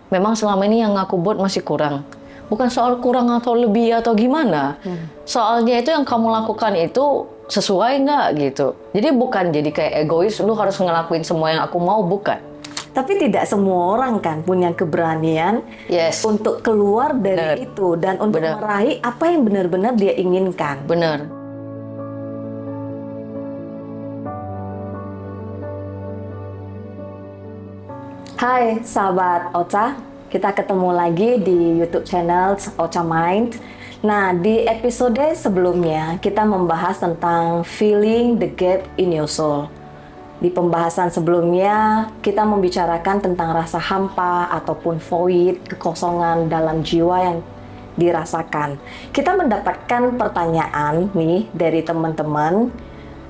memang selama ini yang aku buat masih kurang. Bukan soal kurang atau lebih atau gimana. Soalnya itu yang kamu lakukan itu sesuai nggak gitu. Jadi bukan jadi kayak egois, lu harus ngelakuin semua yang aku mau, bukan. Tapi tidak semua orang kan punya keberanian Yes, untuk keluar Bener. dari itu dan untuk Bener. meraih apa yang benar-benar dia inginkan. bener. Hai sahabat Ocha, kita ketemu lagi di YouTube channel Ocha Mind. Nah, di episode sebelumnya kita membahas tentang filling the gap in your soul. Di pembahasan sebelumnya kita membicarakan tentang rasa hampa ataupun void, kekosongan dalam jiwa yang dirasakan. Kita mendapatkan pertanyaan nih dari teman-teman.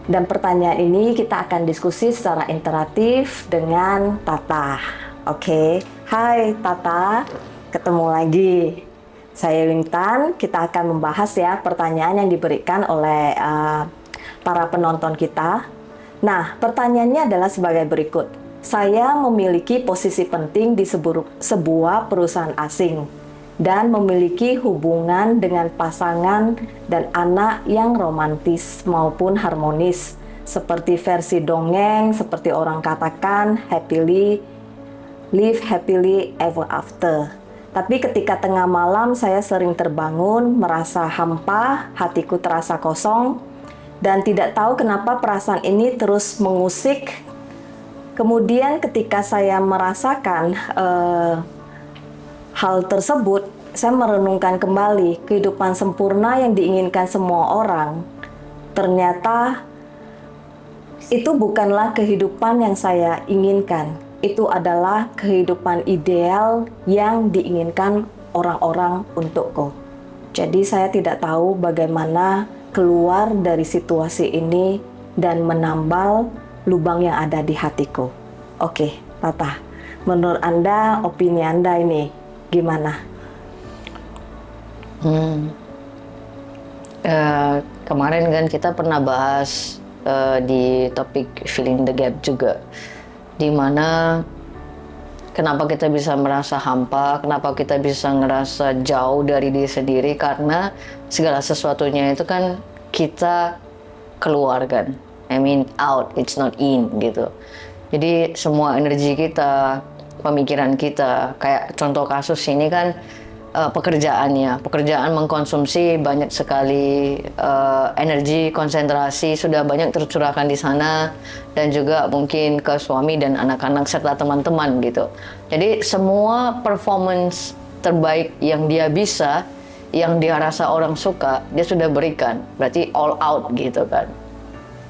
Dan pertanyaan ini kita akan diskusi secara interaktif dengan Tata. Oke, hai Tata, ketemu lagi. Saya Wintan, kita akan membahas ya pertanyaan yang diberikan oleh para penonton kita. Nah, pertanyaannya adalah sebagai berikut. Saya memiliki posisi penting di sebuah perusahaan asing dan memiliki hubungan dengan pasangan dan anak yang romantis maupun harmonis, seperti versi dongeng, seperti orang katakan happily live happily ever after. Tapi ketika tengah malam saya sering terbangun, merasa hampa, hatiku terasa kosong, dan tidak tahu kenapa perasaan ini terus mengusik. Kemudian ketika saya merasakan hal tersebut, saya merenungkan kembali kehidupan sempurna yang diinginkan semua orang. Ternyata itu bukanlah kehidupan yang saya inginkan. Itu adalah kehidupan ideal yang diinginkan orang-orang untukku. Jadi saya tidak tahu bagaimana keluar dari situasi ini dan menambal lubang yang ada di hatiku. Oke, Tata, menurut Anda, opini Anda ini gimana? Kemarin kan kita pernah bahas di topik filling the gap juga, dimana kenapa kita bisa merasa hampa, kenapa kita bisa ngerasa jauh dari diri sendiri, karena segala sesuatunya itu kan kita keluar kan, I mean out, it's not in gitu. Jadi semua energi kita, pemikiran kita, kayak contoh kasus ini kan pekerjaan mengkonsumsi banyak sekali energi, konsentrasi, sudah banyak tercurahkan di sana, dan juga mungkin ke suami dan anak-anak serta teman-teman gitu. Jadi semua performance terbaik yang dia bisa, yang dia rasa orang suka, dia sudah berikan, berarti all out gitu kan.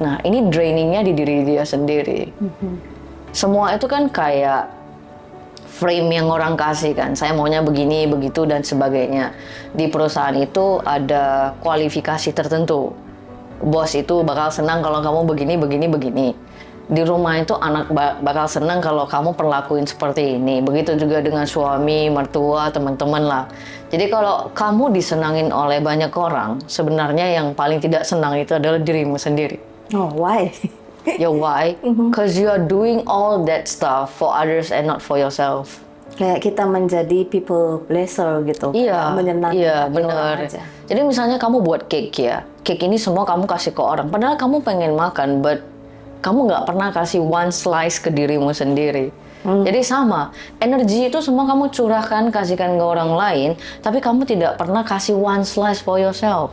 Nah, ini drainingnya di diri dia sendiri. Semua itu kan kayak frame yang orang kasih kan, saya maunya begini, begitu, dan sebagainya. Di perusahaan itu ada kualifikasi tertentu. Bos itu bakal senang kalau kamu begini, begini, begini. Di rumah itu anak bakal senang kalau kamu perlakuin seperti ini. Begitu juga dengan suami, mertua, teman-teman lah. Jadi kalau kamu disenangin oleh banyak orang, sebenarnya yang paling tidak senang itu adalah dirimu sendiri. Oh, why? Ya why? Because you are doing all that stuff for others and not for yourself. Kayak kita menjadi people pleaser gitu. Iya, menyenangkan iya hati benar. orang aja. Jadi misalnya kamu buat cake ya, cake ini semua kamu kasih ke orang. Padahal kamu pengen makan, but kamu nggak pernah kasih one slice ke dirimu sendiri. Jadi sama, energi itu semua kamu curahkan, kasihkan ke orang lain, tapi kamu tidak pernah kasih one slice for yourself.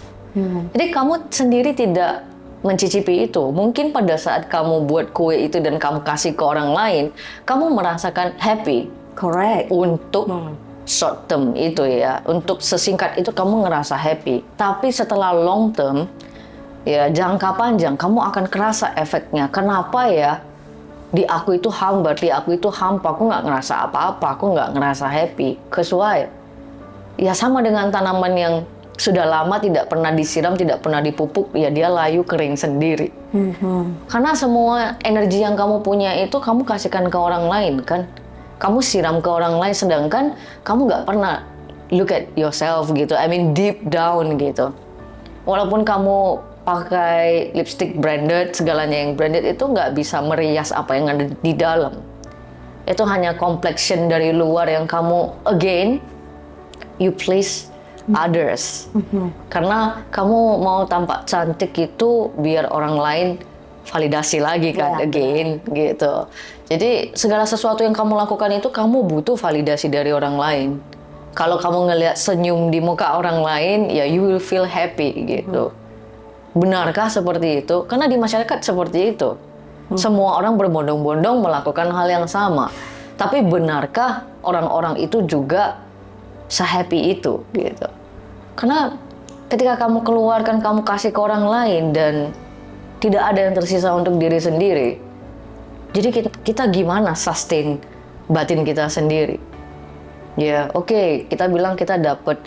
Jadi kamu sendiri tidak mencicipi itu. Mungkin pada saat kamu buat kue itu dan kamu kasih ke orang lain, kamu merasakan happy. Correct. Untuk short term itu ya, untuk sesingkat itu kamu ngerasa happy. Tapi setelah long term, ya jangka panjang, kamu akan kerasa efeknya. Kenapa ya? Di aku itu hambar, di aku itu hampa, aku nggak ngerasa apa-apa, aku nggak ngerasa happy. Kesuai. Ya sama dengan tanaman yang sudah lama tidak pernah disiram, tidak pernah dipupuk, ya dia layu kering sendiri. Karena semua energi yang kamu punya itu kamu kasihkan ke orang lain kan. Kamu siram ke orang lain, sedangkan kamu nggak pernah look at yourself gitu. I mean deep down gitu. Walaupun kamu pakai lipstick branded, segalanya yang branded itu nggak bisa merias apa yang ada di dalam. itu hanya complexion dari luar yang kamu again you please others. Karena kamu mau tampak cantik itu biar orang lain validasi lagi kan, again gitu. Jadi segala sesuatu yang kamu lakukan itu kamu butuh validasi dari orang lain. Kalau kamu ngelihat senyum di muka orang lain, ya you will feel happy gitu. Benarkah seperti itu? Karena di masyarakat seperti itu. Semua orang berbondong-bondong melakukan hal yang sama. Tapi benarkah orang-orang itu juga se-happy itu gitu? Karena ketika kamu keluarkan, kamu kasih ke orang lain dan tidak ada yang tersisa untuk diri sendiri. Jadi kita gimana sustain batin kita sendiri? Ya, oke, kita bilang kita dapat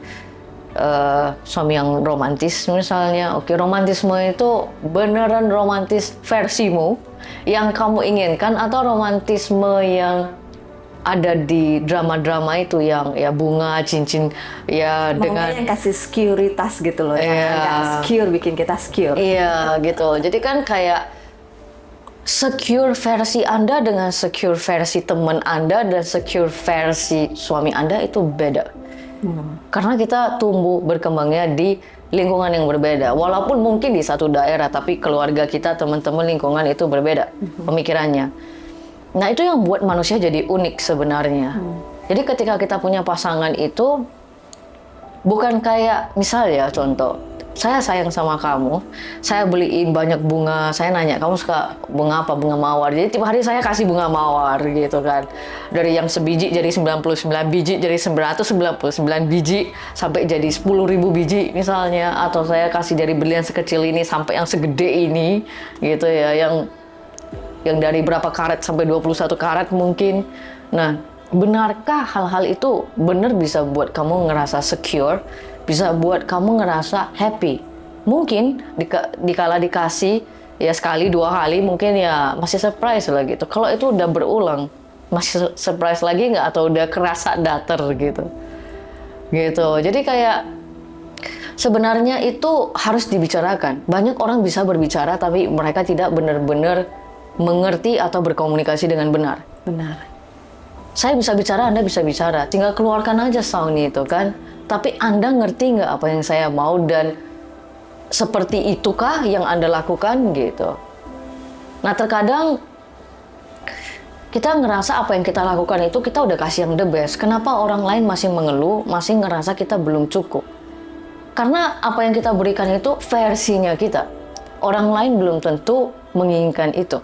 suami yang romantis misalnya. Oke, romantisme itu beneran romantis versimu yang kamu inginkan atau romantisme yang ada di drama-drama itu yang ya bunga, cincin, ya dengan yang kasih sekuritas gitu loh, yang secure, bikin kita secure. Iya gitu. Jadi kan kayak secure versi Anda dengan secure versi teman Anda dan secure versi suami Anda itu beda. Karena kita tumbuh berkembangnya di lingkungan yang berbeda. Walaupun mungkin di satu daerah, tapi keluarga kita, teman-teman lingkungan itu berbeda pemikirannya. Nah itu yang buat manusia jadi unik sebenarnya. Jadi ketika kita punya pasangan itu bukan kayak misalnya contoh, saya sayang sama kamu, saya beliin banyak bunga, saya nanya kamu suka bunga apa, bunga mawar. Jadi tiap hari saya kasih bunga mawar gitu kan. Dari yang sebiji jadi 99 biji, jadi 999 biji sampai jadi 10.000 biji misalnya, atau saya kasih dari berlian sekecil ini sampai yang segede ini gitu ya, yang dari berapa karat sampai 21 karat mungkin. Nah, benarkah hal-hal itu benar bisa buat kamu ngerasa secure, bisa buat kamu ngerasa happy? Mungkin dikala dikasih ya sekali, dua kali mungkin ya masih surprise lah gitu. Kalau itu udah berulang, masih surprise lagi nggak, atau udah kerasa dater gitu. Gitu. Jadi kayak sebenarnya itu harus dibicarakan. Banyak orang bisa berbicara tapi mereka tidak benar-benar mengerti atau berkomunikasi dengan benar. Benar. Saya bisa bicara, Anda bisa bicara. Tinggal keluarkan aja sound itu kan. Tapi Anda ngerti nggak apa yang saya mau dan seperti itukah yang Anda lakukan gitu. Nah terkadang kita ngerasa apa yang kita lakukan itu kita udah kasih yang the best. Kenapa orang lain masih mengeluh, masih ngerasa kita belum cukup? Karena apa yang kita berikan itu versinya kita. Orang lain belum tentu menginginkan itu.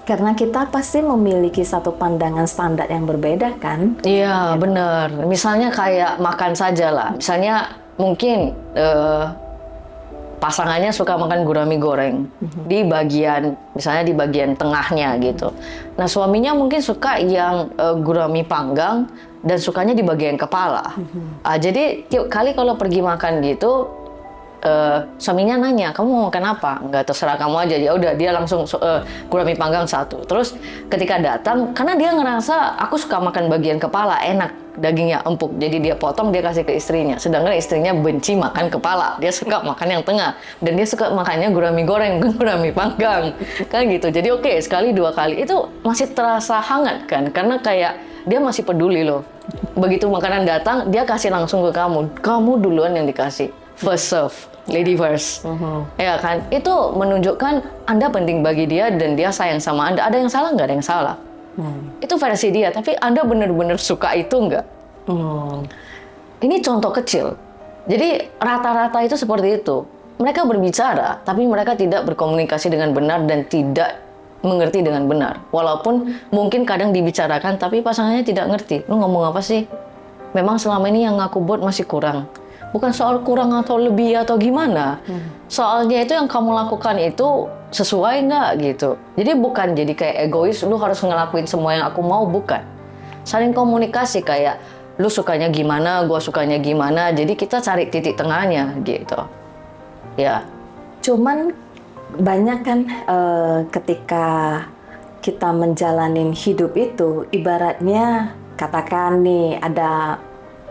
Karena kita pasti memiliki satu pandangan standar yang berbeda kan? Iya, benar. Misalnya kayak makan saja lah. Misalnya mungkin pasangannya suka makan gurami goreng di bagian, misalnya di bagian tengahnya gitu. Nah suaminya mungkin suka yang gurami panggang dan sukanya di bagian kepala. Jadi tiap kali kalau pergi makan gitu, suaminya nanya, kamu mau makan apa? Nggak, terserah kamu aja. Ya udah, dia langsung gurami panggang satu. Terus ketika datang, karena dia ngerasa aku suka makan bagian kepala, enak, dagingnya empuk. Jadi dia potong, dia kasih ke istrinya. Sedangkan istrinya benci makan kepala, dia suka makan yang tengah. Dan dia suka makannya gurami goreng, bukan gurami panggang. Kan gitu. Jadi oke, sekali dua kali itu masih terasa hangat kan? Karena kayak dia masih peduli loh. Begitu makanan datang, dia kasih langsung ke kamu. Kamu duluan yang dikasih. First serve. Lady first, ya kan? Itu menunjukkan Anda penting bagi dia dan dia sayang sama Anda. Ada yang salah nggak? Ada yang salah. Itu versi dia. Tapi Anda benar-benar suka itu nggak? Ini contoh kecil. Jadi rata-rata itu seperti itu. Mereka berbicara, tapi mereka tidak berkomunikasi dengan benar dan tidak mengerti dengan benar. Walaupun mungkin kadang dibicarakan, tapi pasangannya tidak ngerti. Lu ngomong apa sih? Memang selama ini yang aku buat masih kurang. Bukan soal kurang atau lebih atau gimana. Soalnya itu yang kamu lakukan itu sesuai nggak gitu. Jadi bukan jadi kayak egois, lu harus ngelakuin semua yang aku mau, bukan. Saling komunikasi kayak, lu sukanya gimana, gua sukanya gimana. Jadi kita cari titik tengahnya gitu. Ya. Cuman banyak kan ketika kita menjalanin hidup itu, ibaratnya katakan nih ada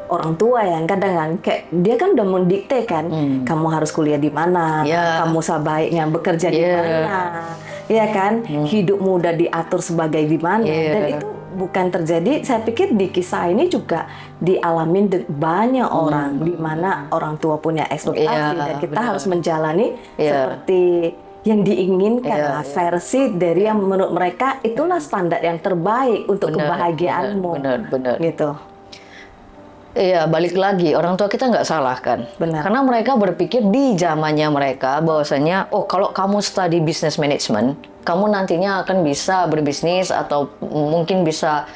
orang tua yang kadang kan kayak dia kan udah mendikte kan, kamu harus kuliah di mana, kamu sebaiknya bekerja di mana, ya kan, hidupmu udah diatur sebagai di mana, dan itu bukan terjadi, saya pikir di kisah ini juga dialamin banyak orang, di mana orang tua punya ekspektasi dan kita harus menjalani seperti yang diinginkan, versi dari yang menurut mereka itulah standar yang terbaik untuk kebahagiaanmu. Benar. Gitu. Iya, balik lagi, orang tua kita nggak salah kan? Benar. Karena mereka berpikir di zamannya mereka bahwasanya, oh kalau kamu study business management, kamu nantinya akan bisa berbisnis atau mungkin bisa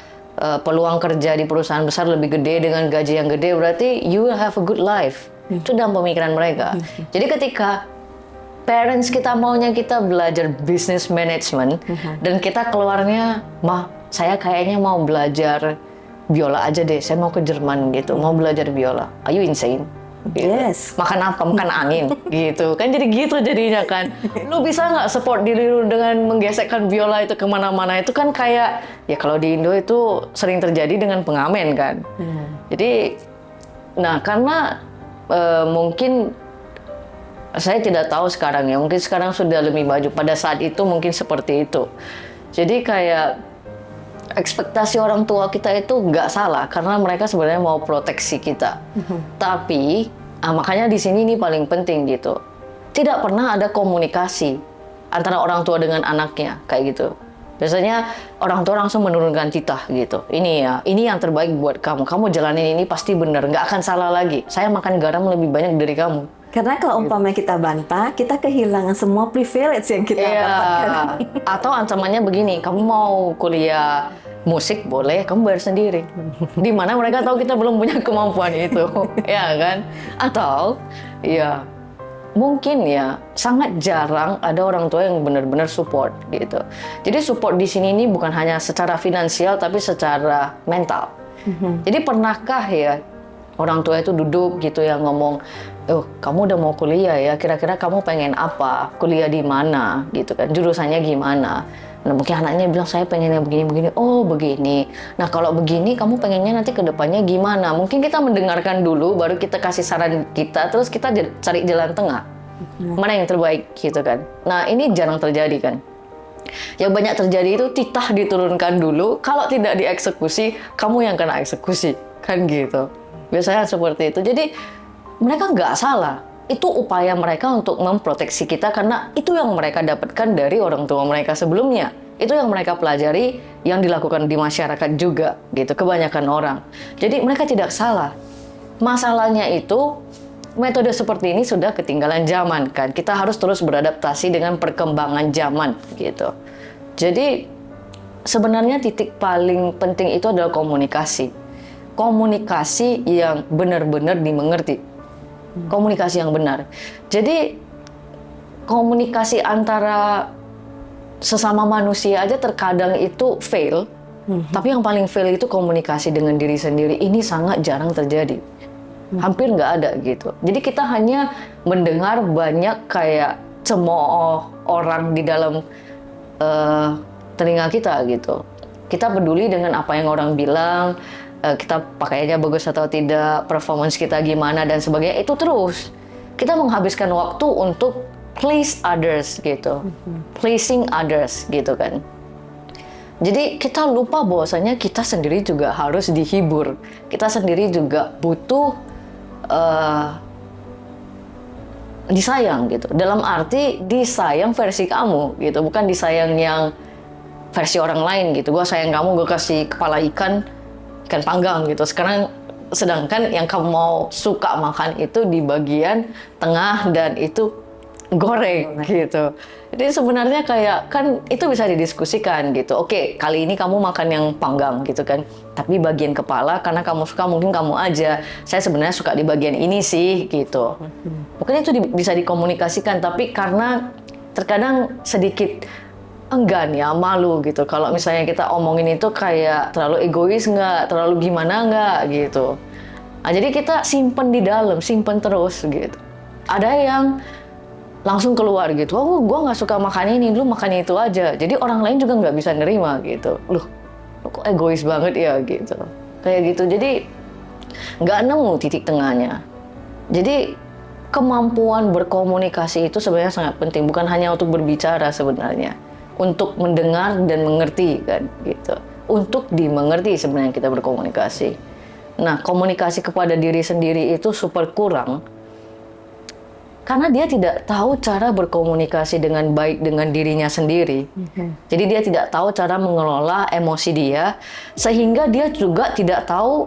peluang kerja di perusahaan besar lebih gede dengan gaji yang gede, berarti you will have a good life. Itu dalam pemikiran mereka. Jadi ketika parents kita maunya kita belajar business management dan kita keluarnya, mah saya kayaknya mau belajar biola aja deh, saya mau ke Jerman gitu, mau belajar biola. Are you insane? Gitu. Yes. Makan apa? Makan angin gitu kan, jadi gitu jadinya kan. Lu bisa nggak support diri lu dengan menggesekkan biola itu kemana-mana? Itu kan kayak, ya kalau di Indo itu sering terjadi dengan pengamen kan. Jadi, nah karena mungkin saya tidak tahu sekarang ya, mungkin sekarang sudah lebih maju. Pada saat itu mungkin seperti itu. Jadi kayak ekspektasi orang tua kita itu nggak salah karena mereka sebenarnya mau proteksi kita. Tapi makanya di sini nih paling penting gitu. Tidak pernah ada komunikasi antara orang tua dengan anaknya kayak gitu. Biasanya orang tua langsung menurunkan titah gitu. Ini ya, ini yang terbaik buat kamu. Kamu jalanin ini pasti benar, nggak akan salah lagi. Saya makan garam lebih banyak dari kamu. Karena kalau umpamanya kita bantah, kita kehilangan semua privilege yang kita dapatkan. Atau ancamannya begini, kamu mau kuliah musik boleh, kamu bayar sendiri. Di mana mereka tahu kita belum punya kemampuan itu, ya kan? Atau, ya mungkin ya sangat jarang ada orang tua yang benar-benar support gitu. Jadi support di sini ini bukan hanya secara finansial, tapi secara mental. Jadi pernahkah ya orang tua itu duduk gitu yang ngomong, oh kamu udah mau kuliah ya, kira-kira kamu pengen apa, kuliah di mana gitu kan, jurusannya gimana. Nah mungkin anaknya bilang saya pengennya begini-begini, oh begini. Nah kalau begini kamu pengennya nanti ke depannya gimana. Mungkin kita mendengarkan dulu, baru kita kasih saran kita, terus kita cari jalan tengah. Mana yang terbaik gitu kan. Nah ini jarang terjadi kan. Yang banyak terjadi itu titah diturunkan dulu, kalau tidak dieksekusi, kamu yang kena eksekusi. Kan gitu. Biasanya seperti itu. Jadi mereka nggak salah. Itu upaya mereka untuk memproteksi kita karena itu yang mereka dapatkan dari orang tua mereka sebelumnya. Itu yang mereka pelajari, yang dilakukan di masyarakat juga gitu, kebanyakan orang. Jadi mereka tidak salah. Masalahnya itu metode seperti ini sudah ketinggalan zaman kan. Kita harus terus beradaptasi dengan perkembangan zaman gitu. Jadi sebenarnya titik paling penting itu adalah komunikasi. Komunikasi yang benar-benar dimengerti. Komunikasi yang benar. Jadi komunikasi antara sesama manusia aja terkadang itu fail. Tapi yang paling fail itu komunikasi dengan diri sendiri. Ini sangat jarang terjadi. Hampir nggak ada gitu. Jadi kita hanya mendengar banyak kayak cemooh orang di dalam telinga kita gitu. Kita peduli dengan apa yang orang bilang. Kita pakainya bagus atau tidak, performance kita gimana dan sebagainya, itu terus kita menghabiskan waktu untuk please others gitu, pleasing others gitu kan. Jadi kita lupa bahwasanya kita sendiri juga harus dihibur, kita sendiri juga butuh disayang gitu, dalam arti disayang versi kamu gitu, bukan disayang yang versi orang lain gitu. Gua sayang kamu, gue kasih kepala ikan panggang gitu. Sekarang sedangkan yang kamu mau suka makan itu di bagian tengah dan itu goreng gitu. Jadi sebenarnya kayak kan itu bisa didiskusikan gitu. Oke, kali ini kamu makan yang panggang gitu kan. Tapi bagian kepala karena kamu suka mungkin kamu aja. Saya sebenarnya suka di bagian ini sih gitu. Mungkin itu bisa dikomunikasikan, tapi karena terkadang sedikit enggan ya, malu gitu. Kalau misalnya kita omongin itu kayak terlalu egois nggak, terlalu gimana nggak gitu. Nah, jadi kita simpen di dalam, simpen terus gitu. Ada yang langsung keluar gitu, oh gue nggak suka makan ini, lu makan itu aja. Jadi orang lain juga nggak bisa nerima gitu. Lu kok egois banget ya gitu. Kayak gitu, jadi nggak nemu titik tengahnya. Jadi kemampuan berkomunikasi itu sebenarnya sangat penting, bukan hanya untuk berbicara sebenarnya, untuk mendengar dan mengerti kan gitu. untuk dimengerti sebenarnya kita berkomunikasi. Nah, komunikasi kepada diri sendiri itu super kurang karena dia tidak tahu cara berkomunikasi dengan baik dengan dirinya sendiri. Jadi dia tidak tahu cara mengelola emosi dia, sehingga dia juga tidak tahu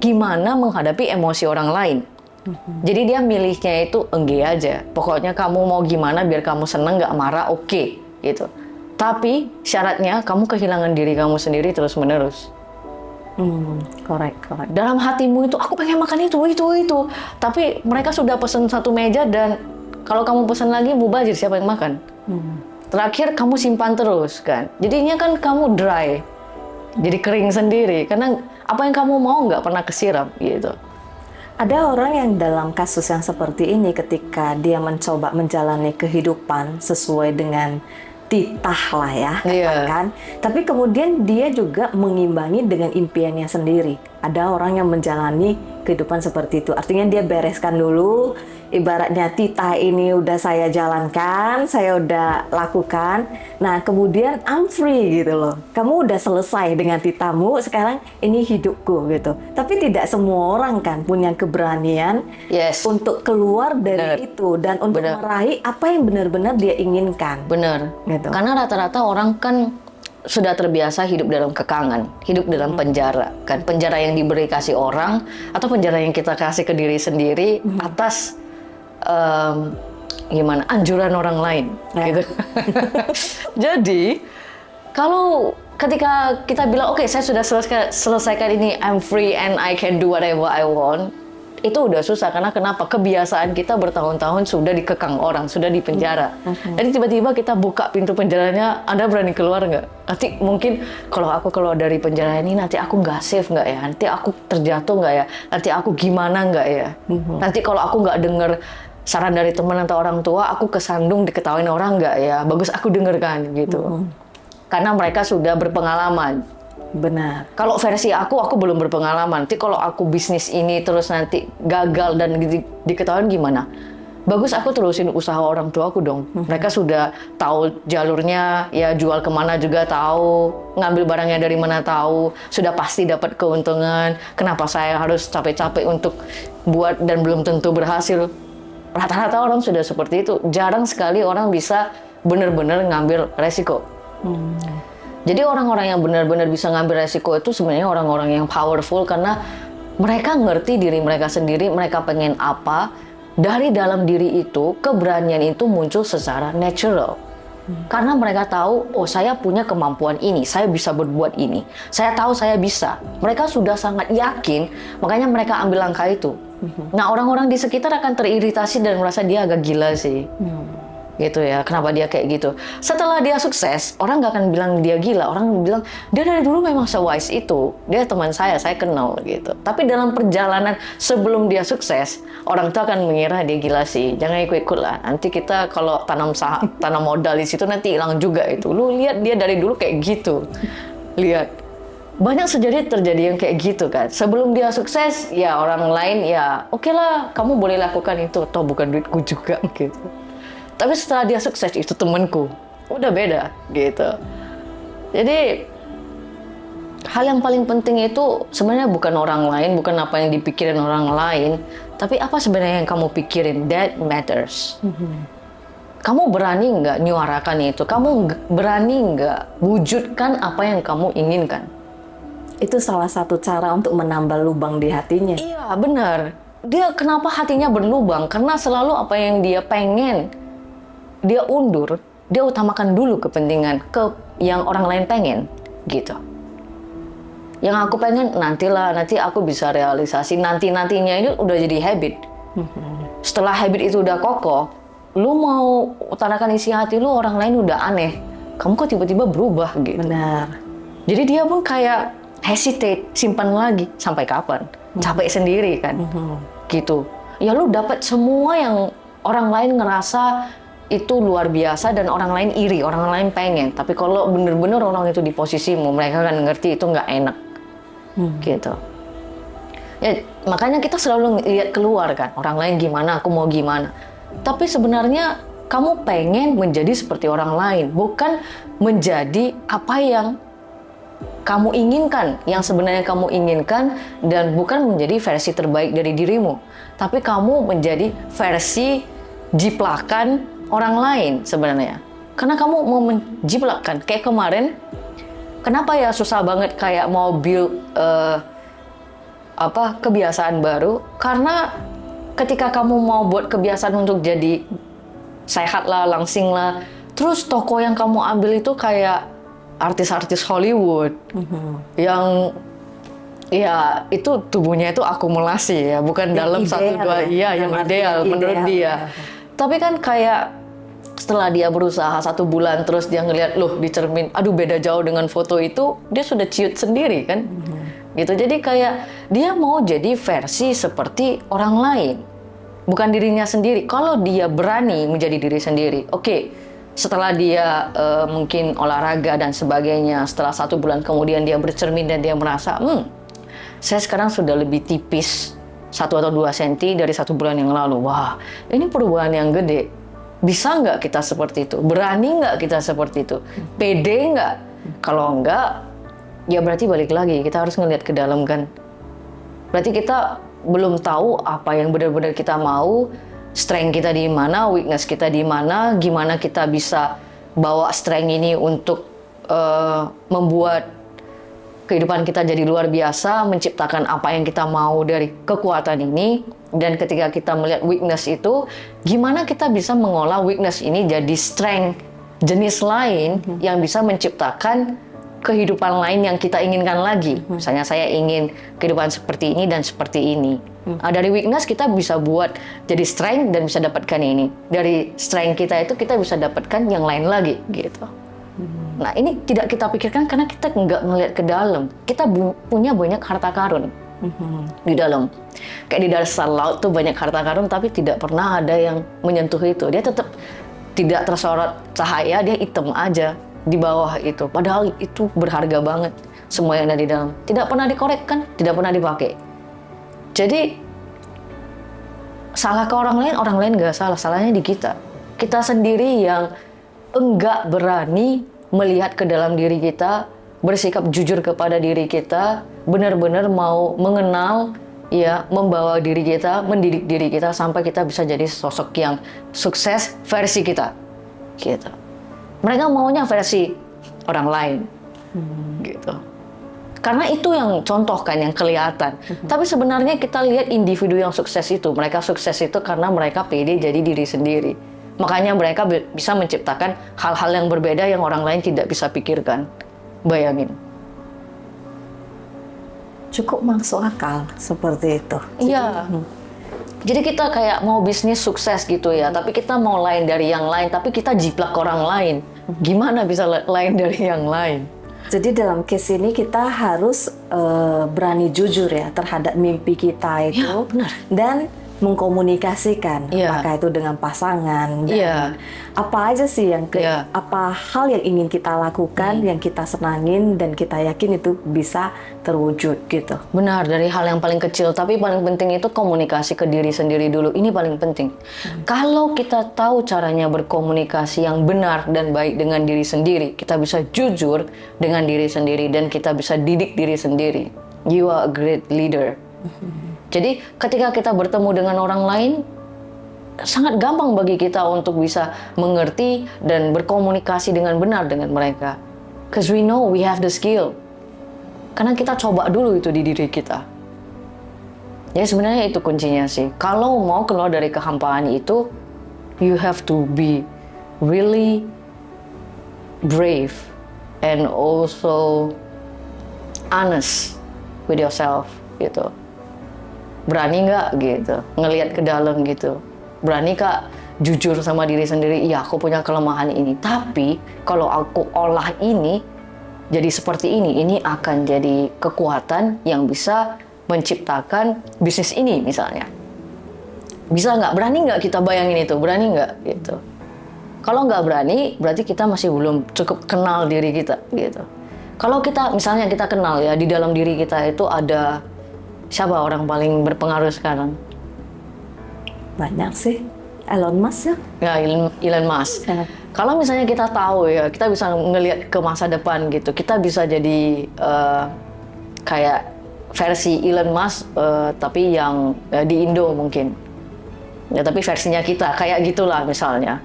gimana menghadapi emosi orang lain. Jadi dia milihnya itu engge aja. Pokoknya kamu mau gimana biar kamu seneng, gak marah, oke, gitu. Tapi syaratnya kamu kehilangan diri kamu sendiri terus-menerus. Correct. Dalam hatimu itu, aku pengen makan itu. Tapi mereka sudah pesan satu meja dan kalau kamu pesan lagi, mubazir siapa yang makan? Terakhir kamu simpan terus kan. Jadinya kan kamu dry. Jadi kering sendiri. Karena apa yang kamu mau nggak pernah kesiram gitu. Ada orang yang dalam kasus yang seperti ini ketika dia mencoba menjalani kehidupan sesuai dengan titah lah ya, katakan. Tapi kemudian dia juga mengimbangi dengan impiannya sendiri. Ada orang yang menjalani kehidupan seperti itu. Artinya dia bereskan dulu, ibaratnya titah ini udah saya jalankan, saya udah lakukan. Nah kemudian I'm free gitu loh. Kamu udah selesai dengan titahmu, sekarang ini hidupku gitu. Tapi tidak semua orang kan punya keberanian untuk keluar dari itu dan untuk meraih apa yang benar-benar dia inginkan. Bener. Gitu. Karena rata-rata orang kan sudah terbiasa hidup dalam kekangan, hidup dalam penjara, kan penjara yang diberi kasih orang atau penjara yang kita kasih ke diri sendiri atas anjuran orang lain, gitu. Jadi kalau ketika kita bilang oke, saya sudah selesaikan ini, I'm free and I can do whatever I want, itu udah susah. Karena kenapa? Kebiasaan kita bertahun-tahun sudah dikekang orang, sudah di penjara. Jadi tiba-tiba kita buka pintu penjaranya, Anda berani keluar nggak? Nanti mungkin kalau aku keluar dari penjara ini, nanti aku nggak safe nggak ya? Nanti aku terjatuh nggak ya? Nanti aku gimana nggak ya? Nanti kalau aku nggak denger saran dari teman atau orang tua, aku kesandung diketawain orang nggak ya? Bagus aku dengarkan gitu. Karena mereka sudah berpengalaman. Benar. Kalau versi aku belum berpengalaman. Nanti kalau aku bisnis ini terus nanti gagal dan diketahuin gimana? Bagus aku terusin usaha orang tua aku dong. Mereka sudah tahu jalurnya, ya jual kemana juga tahu, ngambil barangnya dari mana tahu, sudah pasti dapat keuntungan. Kenapa saya harus capek-capek untuk buat dan belum tentu berhasil? Rata-rata orang sudah seperti itu. Jarang sekali orang bisa benar-benar ngambil resiko. Jadi orang-orang yang benar-benar bisa ngambil resiko itu sebenarnya orang-orang yang powerful karena mereka ngerti diri mereka sendiri, mereka pengen apa. Dari dalam diri itu, keberanian itu muncul secara natural. Karena mereka tahu, oh saya punya kemampuan ini, saya bisa berbuat ini. Saya tahu saya bisa. Mereka sudah sangat yakin, makanya mereka ambil langkah itu. Nah orang-orang di sekitar akan teriritasi dan merasa dia agak gila sih. Gitu ya, kenapa dia kayak gitu. Setelah dia sukses, orang nggak akan bilang dia gila, orang bilang dia dari dulu memang sewise itu, dia teman saya kenal gitu. Tapi dalam perjalanan sebelum dia sukses, orang itu akan mengira dia gila sih, jangan ikut-ikut lah, nanti kita kalau tanam modal di situ nanti hilang juga itu. Lu lihat dia dari dulu kayak gitu, lihat. Banyak terjadi yang kayak gitu kan. Sebelum dia sukses, ya orang lain ya oke lah, kamu boleh lakukan itu, toh bukan duitku juga gitu. Tapi setelah dia sukses, itu temanku, udah beda gitu. Jadi hal yang paling penting itu sebenarnya bukan orang lain, bukan apa yang dipikirin orang lain, tapi apa sebenarnya yang kamu pikirin, that matters. Kamu berani nggak nyuarakan itu? Kamu berani nggak wujudkan apa yang kamu inginkan? Itu salah satu cara untuk menambal lubang di hatinya. Iya benar. Dia kenapa hatinya berlubang? Karena selalu apa yang dia pengen dia undur, dia utamakan dulu kepentingan yang orang lain pengen, gitu. Yang aku pengen nanti aku bisa realisasi, nantinya ini udah jadi habit. Setelah habit itu udah kokoh, lu mau utarakan isi hati lu, orang lain udah aneh, kamu kok tiba-tiba berubah gitu. Benar. Jadi dia pun kayak hesitate, simpan lagi sampai kapan? Capek sendiri kan, gitu. Ya lu dapat semua yang orang lain ngerasa itu luar biasa dan orang lain iri, orang lain pengen. Tapi kalau bener-bener orang itu di posisimu, mereka kan ngerti itu nggak enak, gitu. Ya makanya kita selalu lihat keluar kan, orang lain gimana, aku mau gimana. Tapi sebenarnya kamu pengen menjadi seperti orang lain, bukan menjadi apa yang kamu inginkan, yang sebenarnya kamu inginkan, dan bukan menjadi versi terbaik dari dirimu, tapi kamu menjadi versi jiplakan orang lain sebenarnya. Karena kamu mau menjiplakkan, kayak kemarin, kenapa ya susah banget kayak mau build kebiasaan baru? Karena ketika kamu mau buat kebiasaan untuk jadi sehat lah, langsing lah, terus toko yang kamu ambil itu kayak artis-artis Hollywood yang ya itu tubuhnya itu akumulasi ya, bukan yang dalam satu dua yang ideal menurut dia. Tapi kan kayak setelah dia berusaha 1 bulan terus dia ngelihat loh di cermin, aduh beda jauh dengan foto itu, dia sudah ciut sendiri kan. Gitu. Jadi kayak dia mau jadi versi seperti orang lain, bukan dirinya sendiri. Kalau dia berani menjadi diri sendiri, oke. Setelah dia mungkin olahraga dan sebagainya, setelah 1 bulan kemudian dia bercermin dan dia merasa, saya sekarang sudah lebih tipis 1 atau 2 cm dari 1 bulan yang lalu. Wah, ini perubahan yang gede. Bisa nggak kita seperti itu? Berani nggak kita seperti itu? Pede nggak? Kalau nggak, ya berarti balik lagi, kita harus ngelihat ke dalam kan. Berarti kita belum tahu apa yang benar-benar kita mau, strength kita di mana, weakness kita di mana, gimana kita bisa bawa strength ini untuk membuat kehidupan kita jadi luar biasa, menciptakan apa yang kita mau dari kekuatan ini. Dan ketika kita melihat weakness itu, gimana kita bisa mengolah weakness ini jadi strength jenis lain yang bisa menciptakan kehidupan lain yang kita inginkan lagi. Misalnya saya ingin kehidupan seperti ini dan seperti ini. Dari weakness kita bisa buat jadi strength dan bisa dapatkan ini. Dari strength kita itu kita bisa dapatkan yang lain lagi gitu. Nah ini tidak kita pikirkan karena kita nggak melihat ke dalam. Kita punya banyak harta karun di dalam. Kayak di dasar laut tuh banyak harta karun, tapi tidak pernah ada yang menyentuh itu. Dia tetap tidak tersorot cahaya, dia hitam aja di bawah itu. Padahal itu berharga banget semua yang ada di dalam. Tidak pernah dikorekkan, tidak pernah dipakai. Jadi salah ke orang lain nggak salah, salahnya di kita. Kita sendiri yang enggak berani melihat ke dalam diri kita, bersikap jujur kepada diri kita, benar-benar mau mengenal, ya, membawa diri kita, mendidik diri kita sampai kita bisa jadi sosok yang sukses versi kita. Gitu. Mereka maunya versi orang lain. Gitu. Karena itu yang contoh kan, yang kelihatan. Tapi sebenarnya kita lihat individu yang sukses itu. Mereka sukses itu karena mereka pede jadi diri sendiri. Makanya mereka bisa menciptakan hal-hal yang berbeda yang orang lain tidak bisa pikirkan. Bayangin. Cukup masuk akal seperti itu. Iya. Jadi kita kayak mau bisnis sukses gitu ya. Tapi kita mau lain dari yang lain. Tapi kita jiplak orang lain. Gimana bisa lain dari yang lain? Jadi dalam case ini kita harus berani jujur ya terhadap mimpi kita itu, ya, benar. Dan mengkomunikasikan, apakah itu dengan pasangan, dan apa aja sih yang apa hal yang ingin kita lakukan, yang kita senangin dan kita yakin itu bisa terwujud gitu. Benar, dari hal yang paling kecil, tapi paling penting itu komunikasi ke diri sendiri dulu. Ini paling penting. Kalau kita tahu caranya berkomunikasi yang benar dan baik dengan diri sendiri, kita bisa jujur dengan diri sendiri dan kita bisa didik diri sendiri. You are a great leader. Jadi ketika kita bertemu dengan orang lain, sangat gampang bagi kita untuk bisa mengerti dan berkomunikasi dengan benar dengan mereka. Because we know we have the skill. Karena kita coba dulu itu di diri kita. Jadi sebenarnya itu kuncinya sih. Kalau mau keluar dari kehampaan itu, you have to be really brave and also honest with yourself gitu. Berani nggak gitu ngelihat ke dalam gitu, berani kak jujur sama diri sendiri, iya aku punya kelemahan ini, tapi kalau aku olah ini jadi seperti ini akan jadi kekuatan yang bisa menciptakan bisnis ini misalnya. Bisa nggak? Berani nggak kita bayangin itu? Berani nggak gitu? Kalau nggak berani berarti kita masih belum cukup kenal diri kita gitu. Kalau kita misalnya kita kenal ya, di dalam diri kita itu ada siapa orang paling berpengaruh sekarang? Banyak sih. Elon Musk ya? Ya, Elon Musk. Kalau misalnya kita tahu ya, kita bisa ngelihat ke masa depan gitu, kita bisa jadi kayak versi Elon Musk, tapi yang di Indo mungkin. Ya, tapi versinya kita, kayak gitulah misalnya.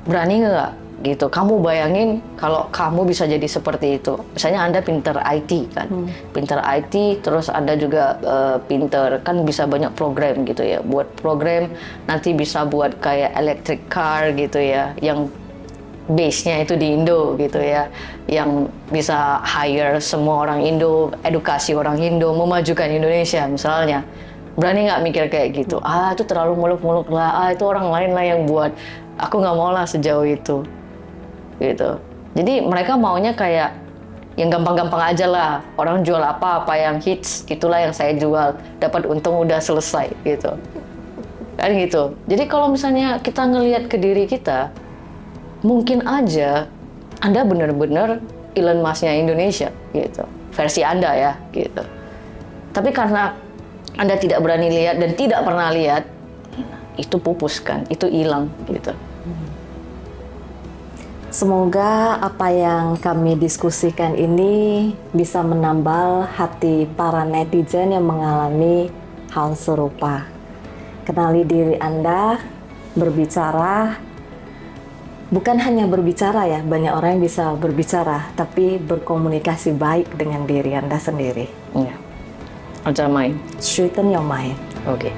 Berani nggak? Gitu. Kamu bayangin kalau kamu bisa jadi seperti itu. Misalnya Anda pinter IT kan, pinter IT, terus Anda juga pinter kan bisa banyak program gitu ya. Buat program nanti bisa buat kayak electric car gitu ya, yang base-nya itu di Indo gitu ya, yang bisa hire semua orang Indo, edukasi orang Indo, memajukan Indonesia misalnya. Berani nggak mikir kayak gitu? Itu terlalu muluk-muluk lah, itu orang lain lah yang buat. Aku nggak mau lah sejauh itu. Gitu. Jadi mereka maunya kayak yang gampang-gampang aja lah. Orang jual apa yang hits, itulah yang saya jual. Dapat untung udah selesai gitu. Kan gitu. Jadi kalau misalnya kita ngelihat ke diri kita, mungkin aja Anda benar-benar Elon Musk-nya Indonesia gitu. Versi Anda ya gitu. Tapi karena Anda tidak berani lihat dan tidak pernah lihat, itu pupus kan, itu hilang gitu. Semoga apa yang kami diskusikan ini bisa menambal hati para netizen yang mengalami hal serupa. Kenali diri Anda, berbicara, bukan hanya berbicara ya, banyak orang yang bisa berbicara, tapi berkomunikasi baik dengan diri Anda sendiri. Iya. Ocha Mind. Straighten your mind. Oke.